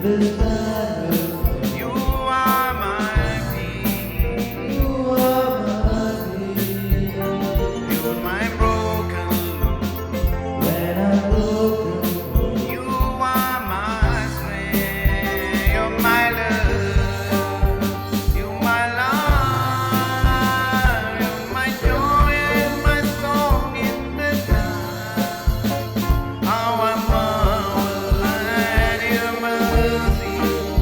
You are my peace. You're my broken. You are my strength. You're my love. You're my life. You're my joy and my song in the dark. How I marvel at your mercy.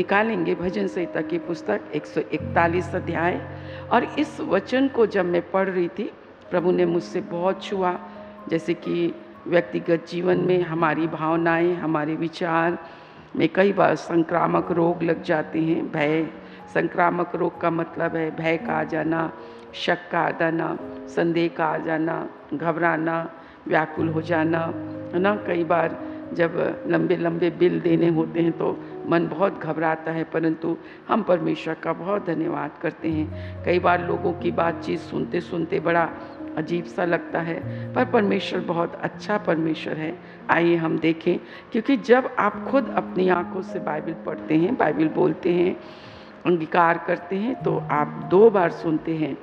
निकालेंगे भजन संहिता की पुस्तक 141 अध्याय। और इस वचन को जब मैं पढ़ रही थी, प्रभु ने मुझसे बहुत छुआ। जैसे कि व्यक्तिगत जीवन में हमारी भावनाएं, हमारे विचार में कई बार संक्रामक रोग लग जाते हैं। भय, संक्रामक रोग का मतलब है भय का आ जाना, शक का आ जाना, संदेह का आ जाना, घबराना, व्याकुल हो जाना, है ना। कई बार जब लंबे लंबे बिल देने होते हैं तो मन बहुत घबराता है, परंतु हम परमेश्वर का बहुत धन्यवाद करते हैं। कई बार लोगों की बातचीत सुनते सुनते बड़ा अजीब सा लगता है, पर परमेश्वर बहुत अच्छा परमेश्वर है। आइए हम देखें, क्योंकि जब आप खुद अपनी आंखों से बाइबल पढ़ते हैं, बाइबल बोलते हैं, अंगीकार करते हैं, तो आप 2 बार सुनते हैं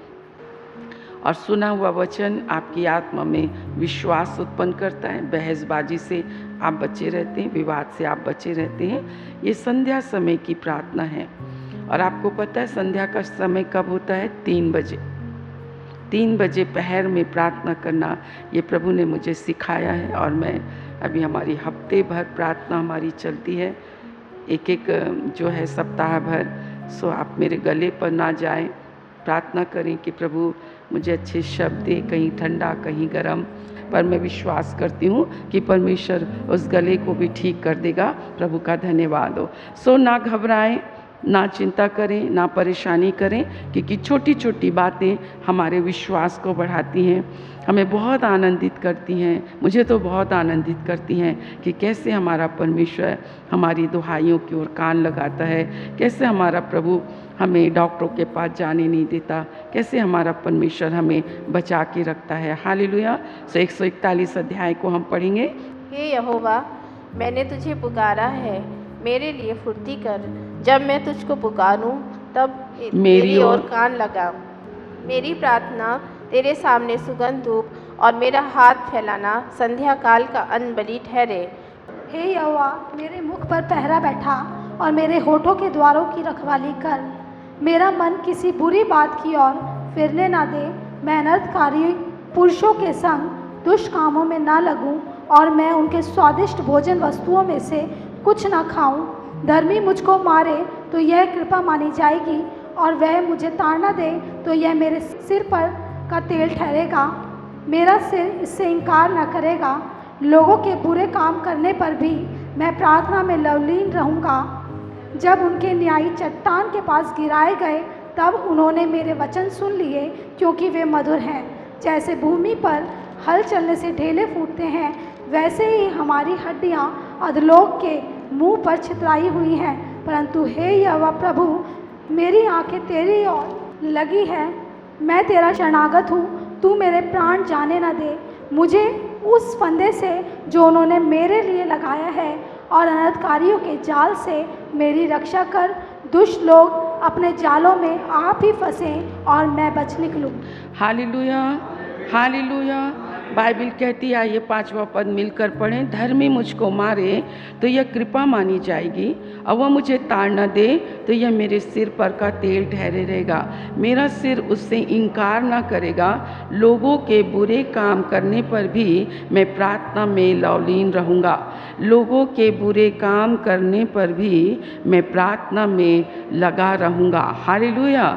और सुना हुआ वचन आपकी आत्मा में विश्वास उत्पन्न करता है। बहसबाजी से आप बचे रहते हैं, विवाद से आप बचे रहते हैं। ये संध्या समय की प्रार्थना है। और आपको पता है संध्या का समय कब होता है? 3 बजे। 3 बजे पहर में प्रार्थना करना, ये प्रभु ने मुझे सिखाया है। और मैं अभी हमारी हफ्ते भर प्रार्थना हमारी चलती है, एक जो है सप्ताह भर। सो आप मेरे गले पर ना जाएं, प्रार्थना करें कि प्रभु मुझे अच्छे शब्द दे, कहीं ठंडा कहीं गरम, पर मैं विश्वास करती हूँ कि परमेश्वर उस गले को भी ठीक कर देगा। प्रभु का धन्यवाद हो। सो ना घबराएं, ना चिंता करें, ना परेशानी करें, क्योंकि छोटी छोटी बातें हमारे विश्वास को बढ़ाती हैं, हमें बहुत आनंदित करती हैं। मुझे तो बहुत आनंदित करती हैं कि कैसे हमारा परमेश्वर हमारी दुहाइयों की ओर कान लगाता है, कैसे हमारा प्रभु हमें डॉक्टरों के पास जाने नहीं देता, कैसे हमारा परमेश्वर हमें बचा के रखता है। हालेलुया। सो 141 अध्याय को हम पढ़ेंगे। हे यहोवा, मैंने तुझे पुकारा है, मेरे लिए फुर्ती कर। जब मैं तुझको पुकारूं तब मेरी ओर कान लगा। मेरी प्रार्थना तेरे सामने सुगंध धूप और मेरा हाथ फैलाना संध्या काल का अन्न बलि ठहरे। हे यहोवा, मेरे मुख पर पहरा बैठा और मेरे होठों के द्वारों की रखवाली कर। मेरा मन किसी बुरी बात की ओर फिरने ना दे। मैं अनर्थकारी पुरुषों के संग दुष्ट कामों में ना लगूं और मैं उनके स्वादिष्ट भोजन वस्तुओं में से कुछ ना खाऊं। धर्मी मुझको मारे तो यह कृपा मानी जाएगी, और वह मुझे ताड़ना दे तो यह मेरे सिर पर का तेल ठहरेगा। मेरा सिर इससे इनकार न करेगा। लोगों के बुरे काम करने पर भी मैं प्रार्थना में लवलीन रहूँगा। जब उनके न्यायी चट्टान के पास गिराए गए तब उन्होंने मेरे वचन सुन लिए, क्योंकि वे मधुर हैं। जैसे भूमि पर हल चलने से ढेले फूटते हैं, वैसे ही हमारी हड्डियाँ अधलोक के मुंह पर छितराई हुई हैं। परंतु हे यहोवा प्रभु, मेरी आंखें तेरी ओर लगी है। मैं तेरा शरणागत हूँ, तू मेरे प्राण जाने न दे। मुझे उस फंदे से जो उन्होंने मेरे लिए लगाया है और अनर्थकारियों के जाल से मेरी रक्षा कर। दुष्ट लोग अपने जालों में आप ही फंसें और मैं बच निकलूँ। Hallelujah, hallelujah. बाइबल कहती है, ये 5वां पद मिलकर पढ़ें। धर्मी मुझको मारे तो यह कृपा मानी जाएगी, और वह मुझे ताड़ना दे तो यह मेरे सिर पर का तेल ठहरे रहेगा। मेरा सिर उससे इनकार ना करेगा। लोगों के बुरे काम करने पर भी मैं प्रार्थना में लवलीन रहूँगा। लोगों के बुरे काम करने पर भी मैं प्रार्थना में लगा रहूँगा। Hallelujah,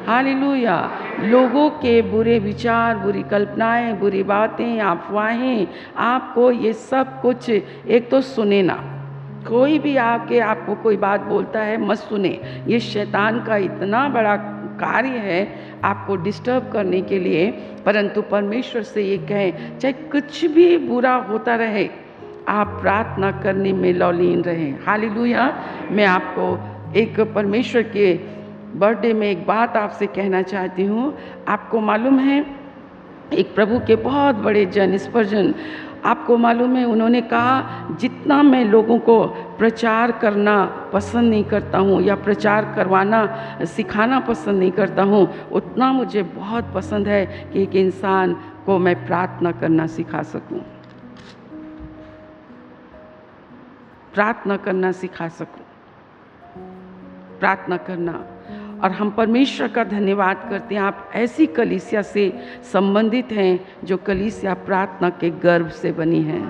hallelujah. लोगों के बुरे विचार, बुरी कल्पनाएं, बुरी बातें, अफवाहें, आपको ये सब कुछ एक तो सुने ना। कोई भी आके आपको कोई बात बोलता है, मत सुने। ये शैतान का इतना बड़ा कार्य है आपको डिस्टर्ब करने के लिए। परंतु परमेश्वर से ये कहें, चाहे कुछ भी बुरा होता रहे, आप प्रार्थना करने में लवलीन रहें। हालेलुया। मैं आपको एक परमेश्वर के बर्थडे में एक बात आपसे कहना चाहती हूँ। आपको मालूम है, एक प्रभु के बहुत बड़े जन स्पर्जन, आपको मालूम है, उन्होंने कहा, जितना मैं लोगों को प्रचार करना पसंद नहीं करता हूँ या प्रचार करवाना सिखाना पसंद नहीं करता हूँ, उतना मुझे बहुत पसंद है कि एक इंसान को मैं प्रार्थना करना सिखा सकूँ, प्रार्थना करना सिखा सकूँ, प्रार्थना करना। और हम परमेश्वर का धन्यवाद करते हैं, आप ऐसी कलीसिया से संबंधित हैं जो कलीसिया प्रार्थना के गर्व से बनी है।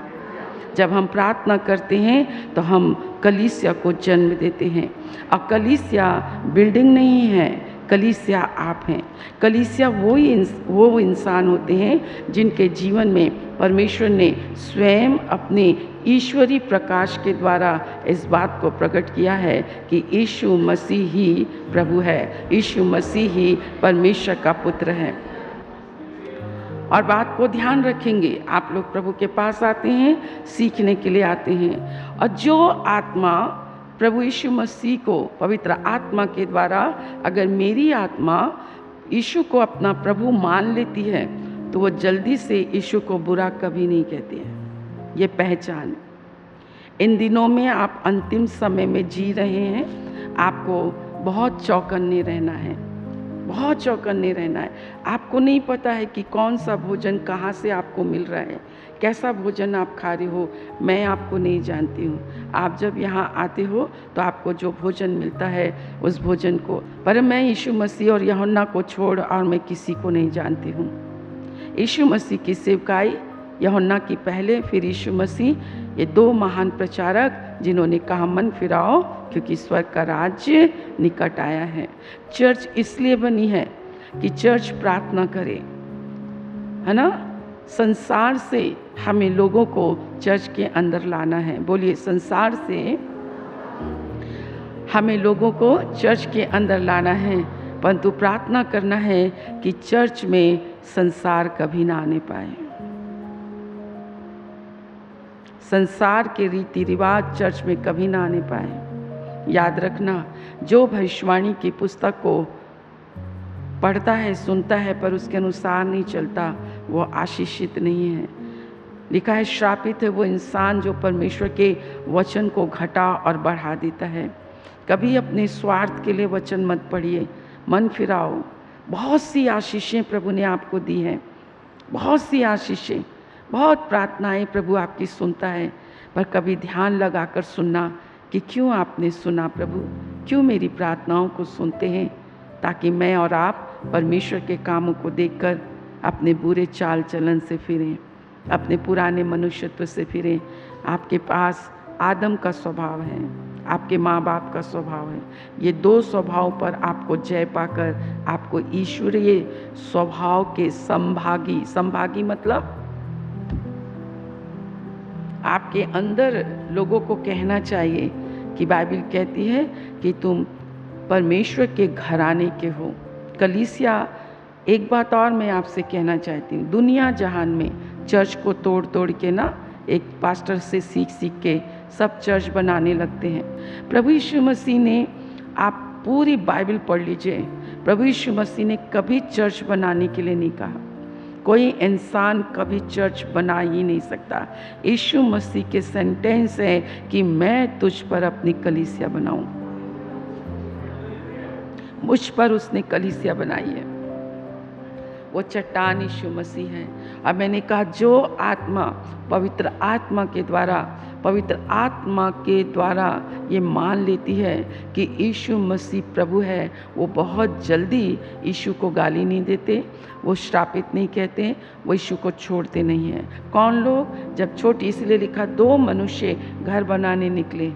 जब हम प्रार्थना करते हैं तो हम कलीसिया को जन्म देते हैं। और कलीसिया बिल्डिंग नहीं है, कलीसिया आप हैं। कलीसिया वो इंसान होते हैं जिनके जीवन में परमेश्वर ने स्वयं अपने ईश्वरीय प्रकाश के द्वारा इस बात को प्रकट किया है कि यीशु मसीह ही प्रभु है, यीशु मसीह ही परमेश्वर का पुत्र है। और बात को ध्यान रखेंगे, आप लोग प्रभु के पास आते हैं, सीखने के लिए आते हैं, और जो आत्मा प्रभु यीशु मसीह को पवित्र आत्मा के द्वारा, अगर मेरी आत्मा यीशु को अपना प्रभु मान लेती है तो वो जल्दी से यीशु को बुरा कभी नहीं कहती है। ये पहचान। इन दिनों में आप अंतिम समय में जी रहे हैं, आपको बहुत चौकन्ने रहना है, बहुत चौकन्ने रहना है। आपको नहीं पता है कि कौन सा भोजन कहाँ से आपको मिल रहा है, कैसा भोजन आप खा रहे हो, मैं आपको नहीं जानती हूँ। आप जब यहाँ आते हो तो आपको जो भोजन मिलता है उस भोजन को, पर मैं यीशु मसीह और यूहन्ना को छोड़ और मैं किसी को नहीं जानती हूँ। यीशु मसीह की सेवकाई, यूहन्ना की पहले, फिर यीशु मसीह, ये दो महान प्रचारक जिन्होंने कहा मन फिराओ क्योंकि स्वर्ग का राज्य निकट आया है। चर्च इसलिए बनी है कि चर्च प्रार्थना करे, है ना। संसार से हमें लोगों को चर्च के अंदर लाना है। बोलिए, संसार से हमें लोगों को चर्च के अंदर लाना है, परंतु प्रार्थना करना है कि चर्च में संसार कभी ना आने पाए। संसार के रीति रिवाज चर्च में कभी ना आने पाए। याद रखना, जो भविष्यवाणी की पुस्तक को पढ़ता है, सुनता है, पर उसके अनुसार नहीं चलता, वो आशीषित नहीं है। लिखा है, श्रापित है वो इंसान जो परमेश्वर के वचन को घटा और बढ़ा देता है। कभी अपने स्वार्थ के लिए वचन मत पढ़िए, मन फिराओ। बहुत सी आशीषें प्रभु ने आपको दी हैं, बहुत सी आशीषें, बहुत प्रार्थनाएं प्रभु आपकी सुनता है, पर कभी ध्यान लगाकर सुनना कि क्यों आपने सुना प्रभु, क्यों मेरी प्रार्थनाओं को सुनते हैं, ताकि मैं और आप परमेश्वर के कामों को देखकर अपने बुरे चाल चलन से फिरें, अपने पुराने मनुष्यत्व से फिरें। आपके पास आदम का स्वभाव है, आपके माँ बाप का स्वभाव है। ये दो स्वभाव पर आपको जय पाकर आपको ईश्वरीय स्वभाव के संभागी मतलब आपके अंदर लोगों को कहना चाहिए कि बाइबल कहती है कि तुम परमेश्वर के घराने के हो। कलीसिया, एक बात और मैं आपसे कहना चाहती हूँ, दुनिया जहान में चर्च को तोड़ तोड़ के ना, एक पास्टर से सीख के सब चर्च बनाने लगते हैं। प्रभु यीशु मसीह ने, आप पूरी बाइबल पढ़ लीजिए, प्रभु यीशु मसीह ने कभी चर्च बनाने के लिए नहीं कहा। कोई इंसान कभी चर्च बना ही नहीं सकता। यीशु मसीह के सेंटेंस है कि मैं तुझ पर अपनी कलीसिया बनाऊं। मुझ पर उसने कलीसिया बनाई है, वो चट्टान यीशु मसीह है। अब मैंने कहा, जो आत्मा पवित्र आत्मा के द्वारा ये मान लेती है कि यीशु मसीह प्रभु है, वो बहुत जल्दी यीशु को गाली नहीं देते, वो श्रापित नहीं कहते, वो यीशु को छोड़ते नहीं हैं। कौन लोग? जब छोटी, इसलिए लिखा, दो मनुष्य घर बनाने निकले,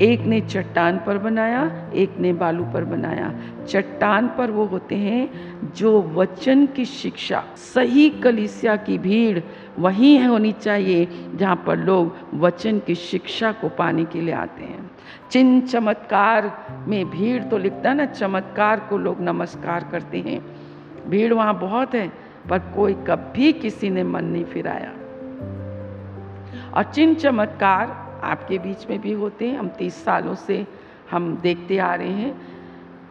एक ने चट्टान पर बनाया, एक ने बालू पर बनाया। चट्टान पर वो होते हैं जो वचन की शिक्षा, सही कलीसिया की भीड़ वहीं होनी चाहिए जहाँ पर लोग वचन की शिक्षा को पाने के लिए आते हैं। चिन्ह चमत्कार में भीड़ तो लिखता है ना, चमत्कार को लोग नमस्कार करते हैं, भीड़ वहाँ बहुत है, पर कोई कभी किसी ने मन नहीं फिराया। और चिन्ह चमत्कार आपके बीच में भी होते हैं, हम 30 सालों से हम देखते आ रहे हैं।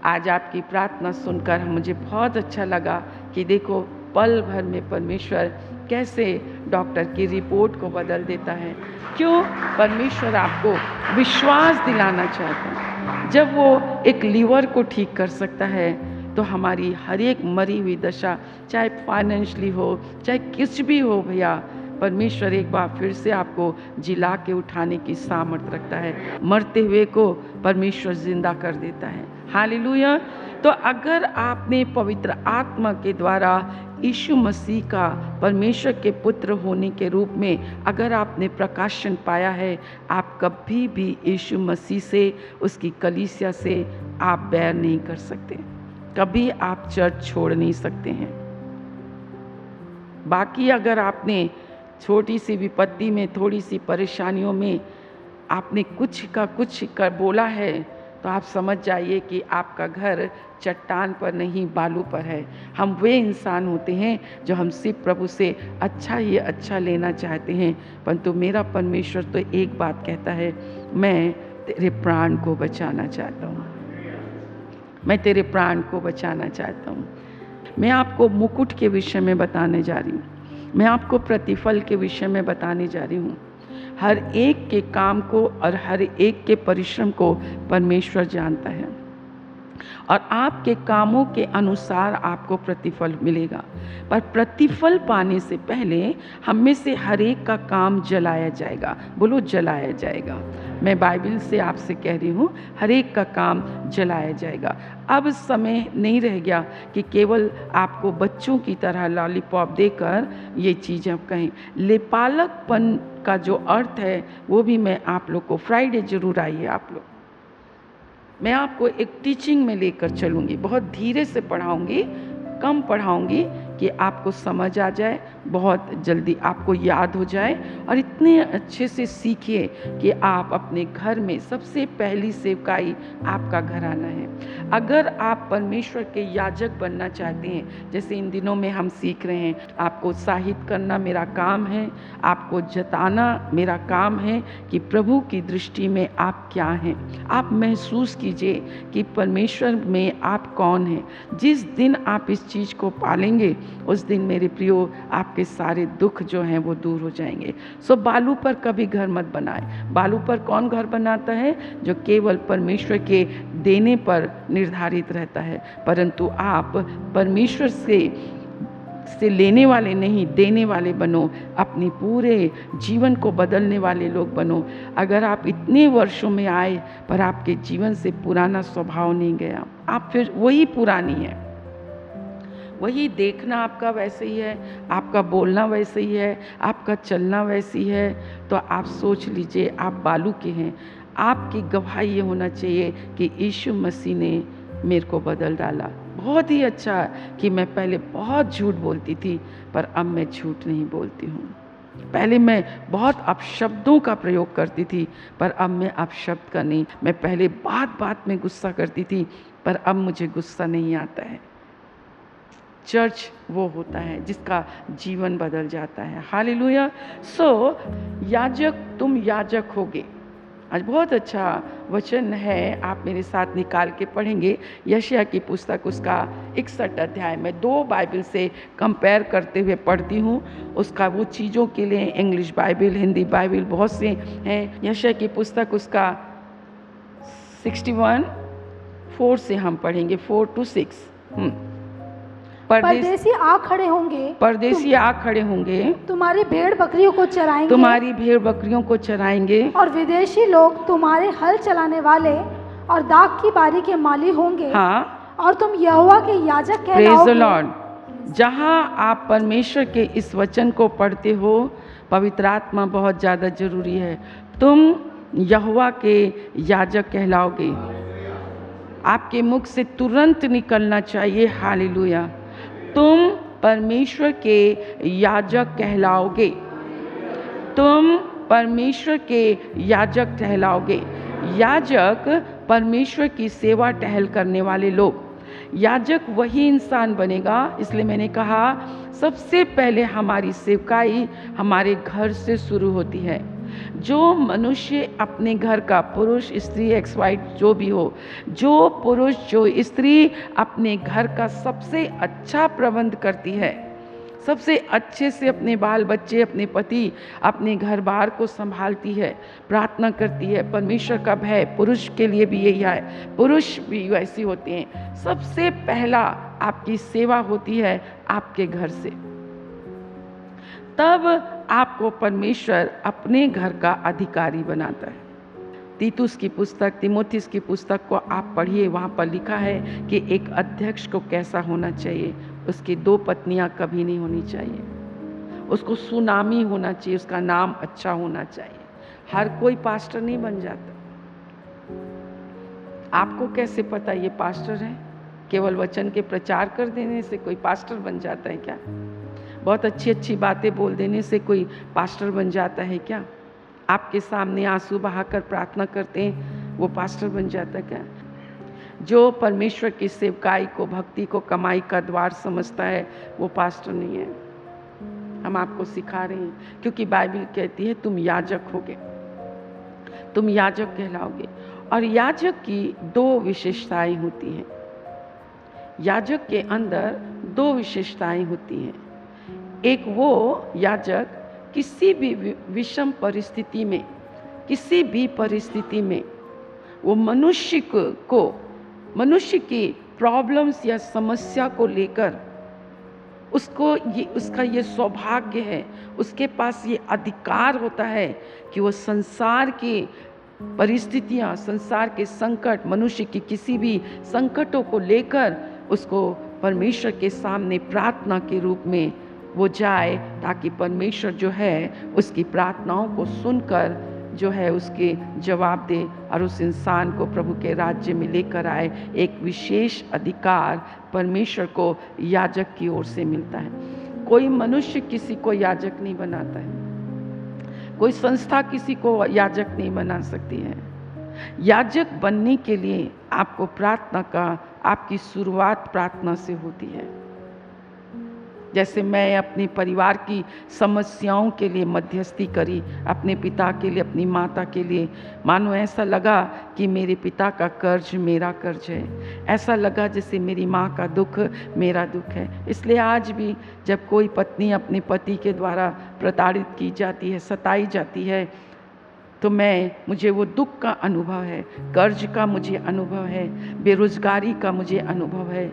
आज आपकी प्रार्थना सुनकर मुझे बहुत अच्छा लगा कि देखो पल भर में परमेश्वर कैसे डॉक्टर की रिपोर्ट को बदल देता है। क्यों? परमेश्वर आपको विश्वास दिलाना चाहता है। जब वो एक लीवर को ठीक कर सकता है तो हमारी हर एक मरी हुई दशा, चाहे फाइनेंशियली हो, चाहे कुछ भी हो, भैया परमेश्वर एक बार फिर से आपको जिला के उठाने की सामर्थ रखता है। मरते हुए को परमेश्वर जिंदा कर देता है। हालेलुया। तो अगर आपने पवित्र आत्मा के द्वारा यीशु मसीह का परमेश्वर के पुत्र होने के रूप में अगर आपने प्रकाशन पाया है, आप कभी भी यीशु मसीह से, उसकी कलीसिया से आप बैर नहीं कर सकते। कभी आप चर्च छोड़ नहीं सकते हैं। बाकी अगर आपने छोटी सी विपत्ति में, थोड़ी सी परेशानियों में आपने कुछ का कुछ कर बोला है, तो आप समझ जाइए कि आपका घर चट्टान पर नहीं बालू पर है। हम वे इंसान होते हैं जो हम सिर्फ प्रभु से अच्छा ही अच्छा लेना चाहते हैं, परंतु मेरा परमेश्वर तो एक बात कहता है, मैं तेरे प्राण को बचाना चाहता हूँ, मैं तेरे प्राण को बचाना चाहता हूँ। मैं आपको मुकुट के विषय में बताने जा रही हूँ, मैं आपको प्रतिफल के विषय में बताने जा रही हूँ। हर एक के काम को और हर एक के परिश्रम को परमेश्वर जानता है, और आपके कामों के अनुसार आपको प्रतिफल मिलेगा। पर प्रतिफल पाने से पहले हम में से हर एक का काम जलाया जाएगा। बोलो, जलाया जाएगा। मैं बाइबल से आपसे कह रही हूँ, हर एक का काम जलाया जाएगा। अब समय नहीं रह गया कि केवल आपको बच्चों की तरह लॉलीपॉप देकर ये चीज़ें कहें। लेपालकपन का जो अर्थ है वो भी मैं आप लोग को, फ्राइडे जरूर आइए आप लोग, मैं आपको एक टीचिंग में लेकर चलूँगी। बहुत धीरे से पढ़ाऊँगी, कम पढ़ाऊँगी कि आपको समझ आ जाए, बहुत जल्दी आपको याद हो जाए, और इतने अच्छे से सीखिए कि आप अपने घर में सबसे पहली सेवकाई आपका घराना है। अगर आप परमेश्वर के याजक बनना चाहते हैं, जैसे इन दिनों में हम सीख रहे हैं, आपको उत्साहित करना मेरा काम है, आपको जताना मेरा काम है कि प्रभु की दृष्टि में आप क्या हैं। आप महसूस कीजिए कि परमेश्वर में आप कौन हैं। जिस दिन आप इस चीज़ को पालेंगे, उस दिन मेरे प्रियो आपके सारे दुख जो हैं वो दूर हो जाएंगे। सो बालू पर कभी घर मत बनाए। बालू पर कौन घर बनाता है? जो केवल परमेश्वर के देने पर निर्धारित रहता है। परंतु आप परमेश्वर से लेने वाले नहीं, देने वाले बनो। अपनी पूरे जीवन को बदलने वाले लोग बनो। अगर आप इतने वर्षों में आए पर आपके जीवन से पुराना स्वभाव नहीं गया, आप फिर वही पुरानी है, वही देखना आपका वैसे ही है, आपका बोलना वैसे ही है, आपका चलना वैसी है, तो आप सोच लीजिए आप बालू के हैं। आपकी गवाही ये होना चाहिए कि यीशु मसीह ने मेरे को बदल डाला। बहुत ही अच्छा कि मैं पहले बहुत झूठ बोलती थी, पर अब मैं झूठ नहीं बोलती हूँ। पहले मैं बहुत अपशब्दों का प्रयोग करती थी, पर अब मैं अपशब्द का नहीं। मैं पहले बात बात में गुस्सा करती थी, पर अब मुझे गुस्सा नहीं आता है। चर्च वो होता है जिसका जीवन बदल जाता है। हालेलुया। सो याजक, तुम याजक होगे। आज बहुत अच्छा वचन है, आप मेरे साथ निकाल के पढ़ेंगे। यशायाह की पुस्तक उसका 61 अध्याय में 2 बाइबल से कंपेयर करते हुए पढ़ती हूँ। उसका वो चीज़ों के लिए इंग्लिश बाइबल, हिंदी बाइबल बहुत से हैं। यशायाह की पुस्तक उसका 61:4 से हम पढ़ेंगे, 4 to 6। परदेसी आ खड़े होंगे, परदेसी आ खड़े होंगे, तुम्हारी भेड़ बकरियों को चराएंगे, तुम्हारी भेड़ बकरियों को चराएंगे, और विदेशी लोग तुम्हारे हल चलाने वाले और दाख की बारी के माली होंगे। हाँ, और तुम यहोवा के याजक प्रेज द कहलाओगे। लॉर्ड। जहाँ आप परमेश्वर के इस वचन को पढ़ते हो, पवित्र आत्मा बहुत ज़्यादा जरूरी है। तुम यहोवा के याजक कहलाओगे। आपके मुख से तुरंत निकलना चाहिए, हालेलुया। तुम परमेश्वर के याजक कहलाओगे। तुम परमेश्वर के याजक कहलाओगे। याजक परमेश्वर की सेवा टहल करने वाले लोग। याजक वही इंसान बनेगा, इसलिए मैंने कहा सबसे पहले हमारी सेवकाई हमारे घर से शुरू होती है। जो मनुष्य अपने घर का, पुरुष स्त्री XY जो भी हो, जो पुरुष जो स्त्री अपने घर का सबसे अच्छा प्रबंध करती है, सबसे अच्छे से अपने बाल बच्चे, अपने पति, अपने घर बार को संभालती है, प्रार्थना करती है, परमेश्वर का भय, पुरुष के लिए भी यही है, पुरुष भी वैसे होते हैं। सबसे पहला आपकी सेवा होती है आपके घर से। तब आपको परमेश्वर अपने घर का अधिकारी बनाता है। तीतुस की पुस्तक, तिमोथियस की पुस्तक को आप पढ़िए। वहाँ पर लिखा है कि एक अध्यक्ष को कैसा होना चाहिए। उसकी 2 पत्नियाँ कभी नहीं होनी चाहिए, उसको सुनामी होना चाहिए, उसका नाम अच्छा होना चाहिए। हर कोई पास्टर नहीं बन जाता। आपको कैसे पता ये पास्टर है? केवल वचन के प्रचार कर देने से कोई पास्टर बन जाता है क्या? बहुत अच्छी अच्छी बातें बोल देने से कोई पास्टर बन जाता है क्या? आपके सामने आंसू बहाकर प्रार्थना करते हैं, वो पास्टर बन जाता है क्या? जो परमेश्वर की सेवकाई को, भक्ति को कमाई का द्वार समझता है, वो पास्टर नहीं है। हम आपको सिखा रहे हैं, क्योंकि बाइबल कहती है तुम याजक होगे, तुम याजक कहलाओगे। और याजक की 2 विशेषताएं होती हैं। याजक के अंदर 2 विशेषताएं होती हैं। एक वो याजक किसी भी विषम परिस्थिति में, किसी भी परिस्थिति में वो मनुष्य की प्रॉब्लम्स या समस्या को लेकर उसका ये सौभाग्य है, उसके पास ये अधिकार होता है कि वो संसार की परिस्थितियाँ, संसार के संकट, मनुष्य की किसी भी संकटों को लेकर उसको परमेश्वर के सामने प्रार्थना के रूप में वो जाए, ताकि परमेश्वर जो है उसकी प्रार्थनाओं को सुनकर जो है उसके जवाब दे और उस इंसान को प्रभु के राज्य में लेकर आए। एक विशेष अधिकार परमेश्वर को याजक की ओर से मिलता है। कोई मनुष्य किसी को याजक नहीं बनाता है, कोई संस्था किसी को याजक नहीं बना सकती है। याजक बनने के लिए आपको प्रार्थना का, आपकी शुरुआत प्रार्थना से होती है। जैसे मैं अपने परिवार की समस्याओं के लिए मध्यस्थी करी, अपने पिता के लिए, अपनी माता के लिए। मानो ऐसा लगा कि मेरे पिता का कर्ज मेरा कर्ज है, ऐसा लगा जैसे मेरी माँ का दुख मेरा दुख है। इसलिए आज भी जब कोई पत्नी अपने पति के द्वारा प्रताड़ित की जाती है, सताई जाती है, तो मुझे वो दुख का अनुभव है, कर्ज का मुझे अनुभव है, बेरोजगारी का मुझे अनुभव है,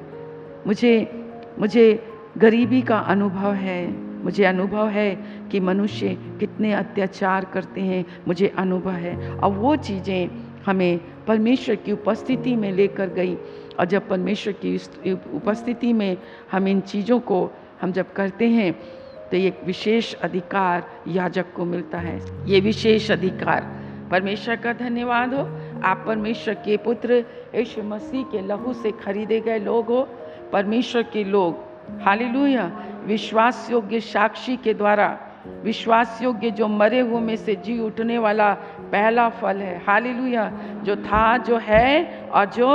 मुझे गरीबी का अनुभव है, मुझे अनुभव है कि मनुष्य कितने अत्याचार करते हैं, मुझे अनुभव है। और वो चीज़ें हमें परमेश्वर की उपस्थिति में लेकर गई। और जब परमेश्वर की उपस्थिति में हम इन चीज़ों को हम जब करते हैं तो एक विशेष अधिकार याजक को मिलता है। ये विशेष अधिकार, परमेश्वर का धन्यवाद हो, आप परमेश्वर के पुत्र यीशु मसीह के लहू से खरीदे गए लोग हो, परमेश्वर के लोग। हालेलुया। विश्वास योग्य साक्षी के द्वारा, विश्वास योग्य जो मरे हुए में से जी उठने वाला पहला फल है। हालेलुया। जो था, जो है और जो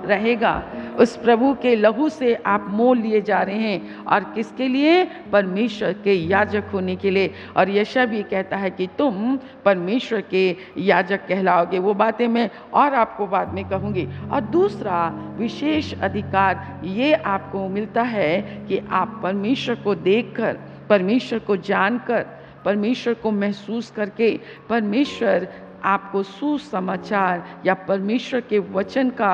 रहेगा, उस प्रभु के लहू से आप मोल लिए जा रहे हैं। और किसके लिए? परमेश्वर के याजक होने के लिए। और यशायाह भी कहता है कि तुम परमेश्वर के याजक कहलाओगे। वो बातें मैं और आपको बाद में कहूँगी। और दूसरा विशेष अधिकार ये आपको मिलता है कि आप परमेश्वर को देखकर, परमेश्वर को जानकर, परमेश्वर को महसूस करके, परमेश्वर आपको सुसमाचार या परमेश्वर के वचन का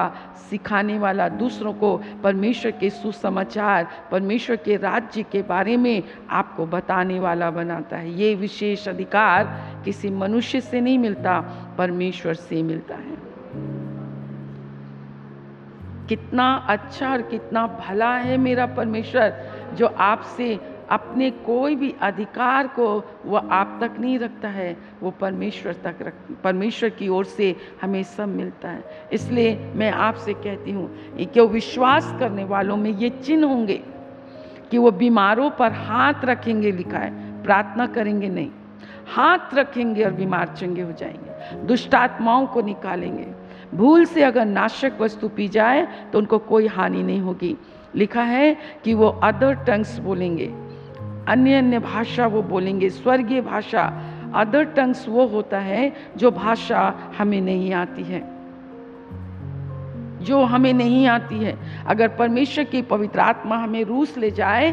सिखाने वाला, दूसरों को परमेश्वर के सुसमाचार, परमेश्वर के राज्य के बारे में आपको बताने वाला बनाता है। ये विशेष अधिकार किसी मनुष्य से नहीं मिलता, परमेश्वर से मिलता है। कितना अच्छा और कितना भला है मेरा परमेश्वर, जो आपसे अपने कोई भी अधिकार को वो आप तक नहीं रखता है, वो परमेश्वर तक परमेश्वर की ओर से हमें सब मिलता है। इसलिए मैं आपसे कहती हूँ कि विश्वास करने वालों में ये चिन्ह होंगे कि वो बीमारों पर हाथ रखेंगे, लिखा है, प्रार्थना करेंगे नहीं, हाथ रखेंगे और बीमार चंगे हो जाएंगे, दुष्ट आत्माओं को निकालेंगे, भूल से अगर नाशक वस्तु पी जाए तो उनको कोई हानि नहीं होगी। लिखा है कि वो अदर टंग्स बोलेंगे, अन्य भाषा वो बोलेंगे, स्वर्गीय भाषा। अदर टंग्स वो होता है जो भाषा हमें नहीं आती है, जो हमें नहीं आती है। अगर परमेश्वर की पवित्र आत्मा हमें रूस ले जाए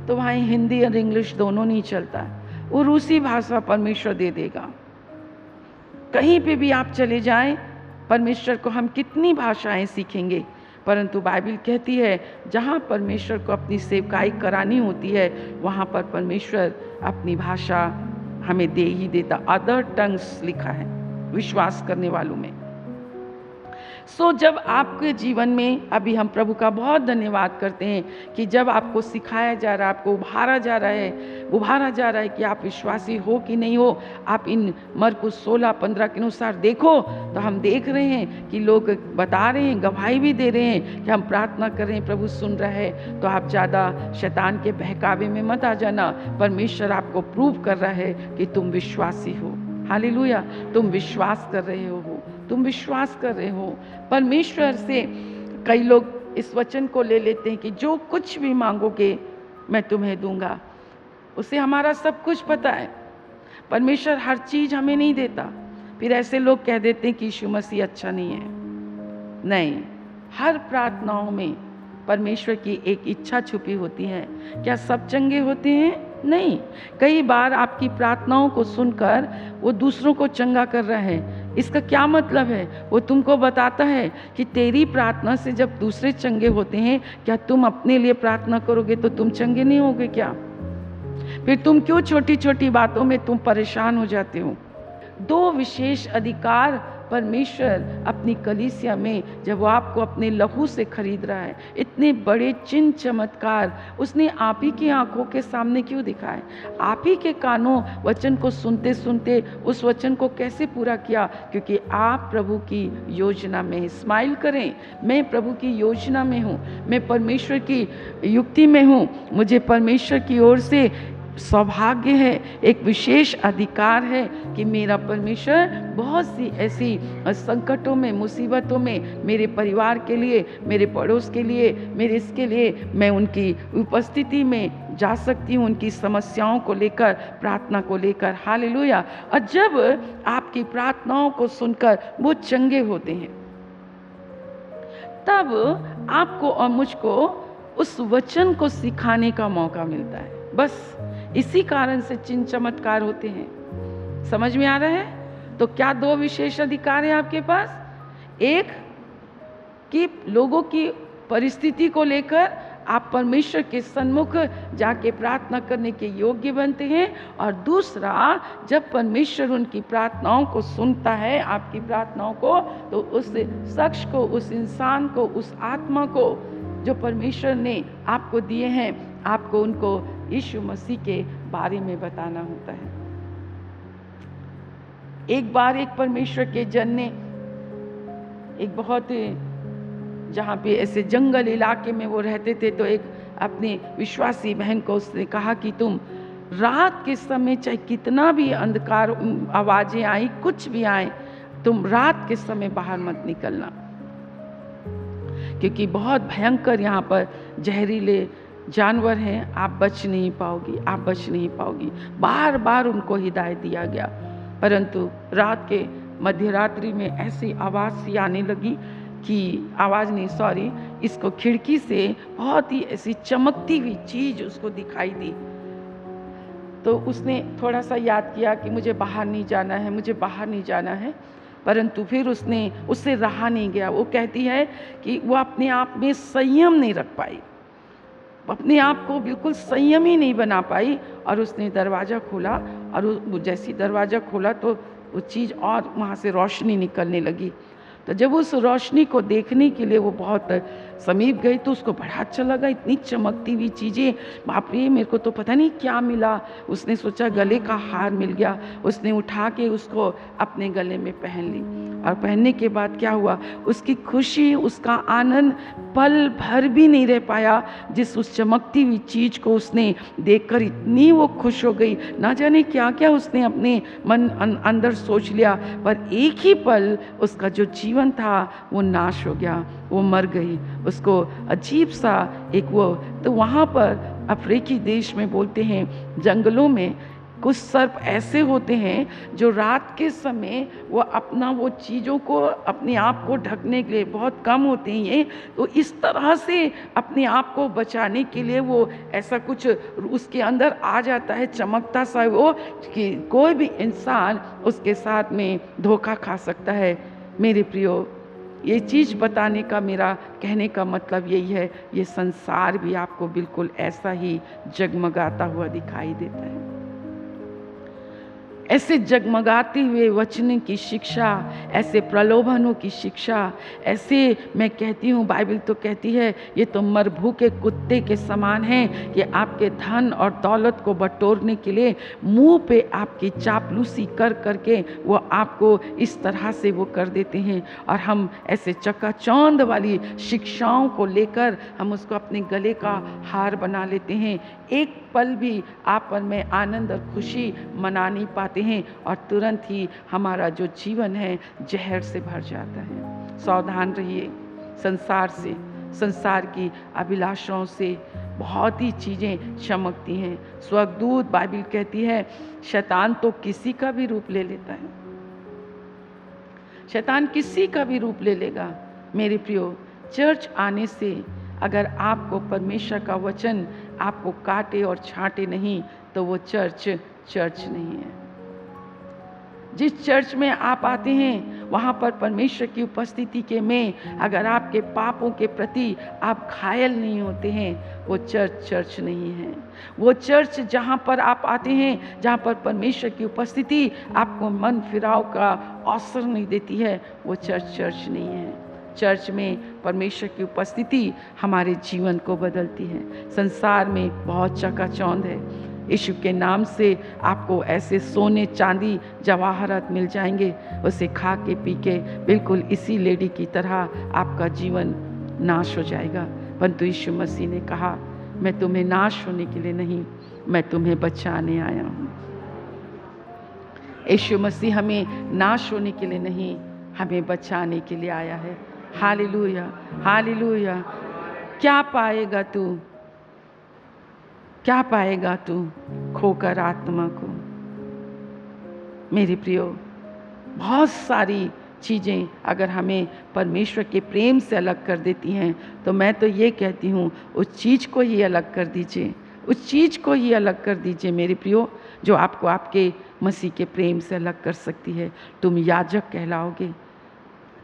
तो वहाँ हिंदी और इंग्लिश दोनों नहीं चलता, वो रूसी भाषा परमेश्वर दे देगा। कहीं पे भी आप चले जाएं, परमेश्वर को हम कितनी भाषाएं सीखेंगे, परंतु बाइबल कहती है जहाँ परमेश्वर को अपनी सेवकाई करानी होती है, वहाँ पर परमेश्वर अपनी भाषा हमें दे ही देता। अदर टंग्स लिखा है, विश्वास करने वालों में। सो जब आपके जीवन में, अभी हम प्रभु का बहुत धन्यवाद करते हैं कि जब आपको सिखाया जा रहा है, आपको उभारा जा रहा है कि आप विश्वासी हो कि नहीं हो। आप इन मरकुस 16-15 के अनुसार देखो तो हम देख रहे हैं कि लोग बता रहे हैं, गवाही भी दे रहे हैं कि हम प्रार्थना कर रहे हैं, प्रभु सुन रहा है। तो आप ज़्यादा शैतान के बहकावे में मत आ जाना। परमेश्वर आपको प्रूव कर रहा है कि तुम विश्वासी हो। हालेलुया, तुम विश्वास कर रहे हो, तुम विश्वास कर रहे हो। परमेश्वर से कई लोग इस वचन को ले लेते हैं कि जो कुछ भी मांगोगे मैं तुम्हें दूंगा। उसे हमारा सब कुछ पता है, परमेश्वर हर चीज हमें नहीं देता। फिर ऐसे लोग कह देते हैं कि यीशु मसीह अच्छा नहीं है। नहीं, हर प्रार्थनाओं में परमेश्वर की एक इच्छा छुपी होती है। क्या सब चंगे होते हैं? नहीं। कई बार आपकी प्रार्थनाओं को सुनकर वो दूसरों को चंगा कर रहा है। इसका क्या मतलब है? वो तुमको बताता है कि तेरी प्रार्थना से जब दूसरे चंगे होते हैं, क्या तुम अपने लिए प्रार्थना करोगे तो तुम चंगे नहीं होगे क्या? फिर तुम क्यों छोटी छोटी बातों में तुम परेशान हो जाते हो? 2 विशेष अधिकार परमेश्वर अपनी कलीसिया में, जब वो आपको अपने लहू से खरीद रहा है, इतने बड़े चिन्ह चमत्कार उसने आप ही की आंखों के सामने क्यों दिखाए? आप ही के कानों वचन को सुनते सुनते उस वचन को कैसे पूरा किया? क्योंकि आप प्रभु की योजना में। स्माइल करें, मैं प्रभु की योजना में हूँ, मैं परमेश्वर की युक्ति में हूँ। मुझे परमेश्वर की ओर से सौभाग्य है, एक विशेष अधिकार है कि मेरा परमेश्वर बहुत सी ऐसी संकटों में, मुसीबतों में मेरे परिवार के लिए, मेरे पड़ोस के लिए, मेरे इसके लिए मैं उनकी उपस्थिति में जा सकती हूँ, उनकी समस्याओं को लेकर, प्रार्थना को लेकर। हालेलुया। और जब आपकी प्रार्थनाओं को सुनकर वो चंगे होते हैं, तब आपको और मुझको उस वचन को सिखाने का मौका मिलता है। बस इसी कारण से चिन्ह चमत्कार होते हैं। समझ में आ रहा है? तो क्या 2 विशेष अधिकार हैं आपके पास? एक कि लोगों की परिस्थिति को लेकर आप परमेश्वर के सन्मुख जाके प्रार्थना करने के योग्य बनते हैं, और दूसरा, जब परमेश्वर उनकी प्रार्थनाओं को सुनता है, आपकी प्रार्थनाओं को, तो उस शख्स को, उस इंसान को, उस आत्मा को जो परमेश्वर ने आपको दिए हैं, आपको उनको यीशु मसीह के बारे में बताना होता है। एक बार एक परमेश्वर के जन ने एक बहुत, जहाँ पे ऐसे जंगल इलाके में वो रहते थे, तो एक अपनी विश्वासी बहन को उसने कहा कि तुम रात के समय चाहे कितना भी अंधकार, आवाजें आई, कुछ भी आए, तुम रात के समय बाहर मत निकलना, क्योंकि बहुत भयंकर यहाँ पर जहरीले जानवर हैं, आप बच नहीं पाओगी, आप बच नहीं पाओगी। बार बार उनको हिदायत दिया गया, परंतु रात के मध्यरात्रि में ऐसी आवाज़ सी आने लगी कि आवाज़ नहीं, सॉरी, इसको खिड़की से बहुत ही ऐसी चमकती हुई चीज़ उसको दिखाई दी। तो उसने थोड़ा सा याद किया कि मुझे बाहर नहीं जाना है, मुझे बाहर नहीं जाना है, परंतु फिर उससे रहा नहीं गया। वो कहती है कि वो अपने आप में संयम नहीं रख पाई, अपने आप को बिल्कुल संयम ही नहीं बना पाई, और उसने दरवाज़ा खोला, और वो जैसी दरवाज़ा खोला तो वो चीज़ और वहाँ से रोशनी निकलने लगी। तो जब उस रोशनी को देखने के लिए वो बहुत समीप गई तो उसको बड़ा अच्छा लगा, इतनी चमकती हुई चीज़ें, बाप रे, मेरे को तो पता नहीं क्या मिला। उसने सोचा गले का हार मिल गया, उसने उठा के उसको अपने गले में पहन ली, और पहनने के बाद क्या हुआ, उसकी खुशी, उसका आनंद पल भर भी नहीं रह पाया। जिस उस चमकती हुई चीज़ को उसने देखकर इतनी वो खुश हो गई, ना जाने क्या क्या उसने अपने मन अंदर सोच लिया, पर एक ही पल उसका जो जीवन था वो नाश हो गया, वो मर गई। उसको अजीब सा एक वो, तो वहाँ पर अफ्रीकी देश में बोलते हैं जंगलों में कुछ सर्प ऐसे होते हैं जो रात के समय वो अपना वो चीज़ों को, अपने आप को ढकने के लिए, बहुत कम होते हैं ये, तो इस तरह से अपने आप को बचाने के लिए वो ऐसा कुछ उसके अंदर आ जाता है, चमकता सा वो, कि कोई भी इंसान उसके साथ में धोखा खा सकता है। मेरे प्रियो, ये चीज़ बताने का, मेरा कहने का मतलब यही है, ये संसार भी आपको बिल्कुल ऐसा ही जगमगाता हुआ दिखाई देता है। ऐसे जगमगाते हुए वचन की शिक्षा, ऐसे प्रलोभनों की शिक्षा, ऐसे मैं कहती हूँ, बाइबल तो कहती है ये तो मरभूखे कुत्ते के समान हैं कि आपके धन और दौलत को बटोरने के लिए मुंह पे आपकी चापलूसी कर करके वो आपको इस तरह से वो कर देते हैं। और हम ऐसे चकाचौंध वाली शिक्षाओं को लेकर हम उसको अपने गले का हार बना लेते हैं। एक पल भी आप पर में आनंद और खुशी मना नहीं पाते हैं और तुरंत ही हमारा जो जीवन है जहर से भर जाता है। सावधान रहिए संसार से, संसार की अभिलाषाओं से बहुत ही चीज़ें चमकती हैं। स्वर्गदूत बाइबल कहती है शैतान तो किसी का भी रूप ले लेता है, शैतान किसी का भी रूप ले लेगा। मेरे प्रियो, चर्च आने से अगर आपको परमेश्वर का वचन आपको काटे और छांटे नहीं तो वो चर्च नहीं है। जिस चर्च में आप आते हैं वहाँ पर परमेश्वर की उपस्थिति के में अगर आपके पापों के प्रति आप घायल नहीं होते हैं, वो चर्च नहीं है। वो चर्च जहाँ पर आप आते हैं, जहाँ पर परमेश्वर की उपस्थिति आपको मन फिराव का अवसर नहीं देती है, वो चर्च नहीं है। चर्च में परमेश्वर की उपस्थिति हमारे जीवन को बदलती है। संसार में बहुत चकाचौंध है। यीशु के नाम से आपको ऐसे सोने चांदी जवाहरात मिल जाएंगे, उसे खा के पी के बिल्कुल इसी लेडी की तरह आपका जीवन नाश हो जाएगा। परंतु यीशु मसीह ने कहा मैं तुम्हें नाश होने के लिए नहीं, मैं तुम्हें बचाने आया हूँ। यीशु मसीह हमें नाश होने के लिए नहीं, हमें बचाने के लिए आया है। Hallelujah, hallelujah. क्या पाएगा तू, क्या पाएगा तू खोकर आत्मा को? मेरे प्रियो, बहुत सारी चीज़ें अगर हमें परमेश्वर के प्रेम से अलग कर देती हैं तो मैं तो ये कहती हूँ उस चीज़ को ही अलग कर दीजिए, उस चीज़ को ही अलग कर दीजिए मेरे प्रियो, जो आपको आपके मसीह के प्रेम से अलग कर सकती है। तुम याजक कहलाओगे,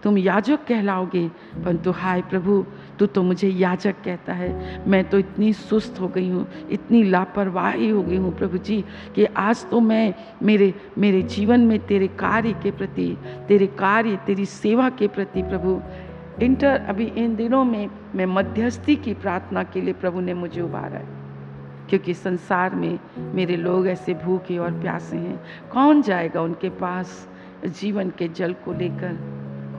तुम याजक कहलाओगे। परंतु हाय प्रभु, तू तो मुझे याजक कहता है। मैं तो इतनी सुस्त हो गई हूँ, इतनी लापरवाही हो गई हूँ प्रभु जी, कि आज तो मैं मेरे जीवन में तेरे कार्य के प्रति, तेरे कार्य, तेरी सेवा के प्रति प्रभु अभी इन दिनों में मैं मध्यस्थी की प्रार्थना के लिए प्रभु ने मुझे उबारा है। क्योंकि संसार में मेरे लोग ऐसे भूखे और प्यासे हैं, कौन जाएगा उनके पास जीवन के जल को लेकर?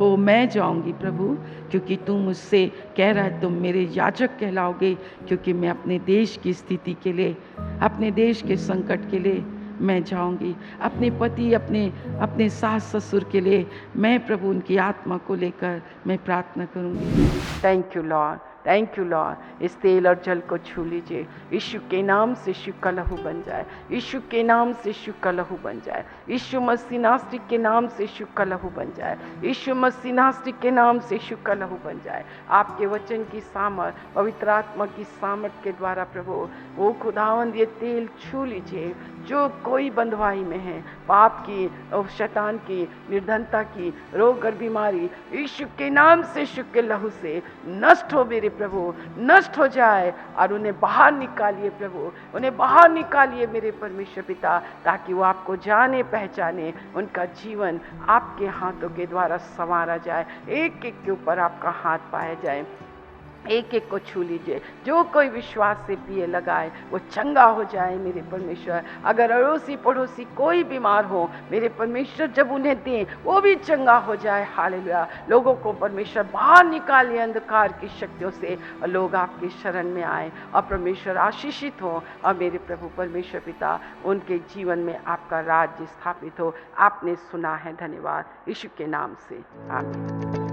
हो मैं जाऊंगी प्रभु, क्योंकि तुम मुझसे कह रहा है तुम मेरे याजक कहलाओगे। क्योंकि मैं अपने देश की स्थिति के लिए, अपने देश के संकट के लिए मैं जाऊंगी। अपने पति, अपने सास ससुर के लिए मैं प्रभु उनकी आत्मा को लेकर मैं प्रार्थना करूंगी। Thank you Lord, thank you Lord. इस तेल और जल को छू लीजिए। यीशु के नाम से यीशु का लहू बन जाए, यीशु के नाम से यीशु का लहू बन जाए, यीशु मसीह नासरी के नाम से यीशु का लहू बन जाए, यीशु मसीह नासरी के नाम से यीशु का लहू बन जाए। आपके वचन की सामर्थ, पवित्र आत्मा की सामर्थ के द्वारा प्रभु वो खुदावंद ये तेल छू लीजिए। जो कोई बंधुआई में है, पाप की और शैतान की, निर्धनता की, रोग और बीमारी, यीशु के नाम से, यीशु के लहू से नष्ट हो मेरे प्रभु, नष्ट हो जाए। और उन्हें बाहर निकालिए प्रभु, उन्हें बाहर निकालिए मेरे परमेश्वर पिता, ताकि वो आपको जाने पहचाने, उनका जीवन आपके हाथों के द्वारा संवारा जाए, एक एक के ऊपर आपका हाथ पाया जाए। एक एक को छू लीजिए। जो कोई विश्वास से पिए लगाए वो चंगा हो जाए मेरे परमेश्वर। अगर अड़ोसी पड़ोसी कोई बीमार हो मेरे परमेश्वर, जब उन्हें दें वो भी चंगा हो जाए। हालेलुया। लोगों को परमेश्वर बाहर निकालिए अंधकार की शक्तियों से, और लोग आपकी शरण में आए और परमेश्वर आशीषित हो। और मेरे प्रभु परमेश्वर पिता, उनके जीवन में आपका राज्य स्थापित हो। आपने सुना है, धन्यवाद। यीशु के नाम से आमीन।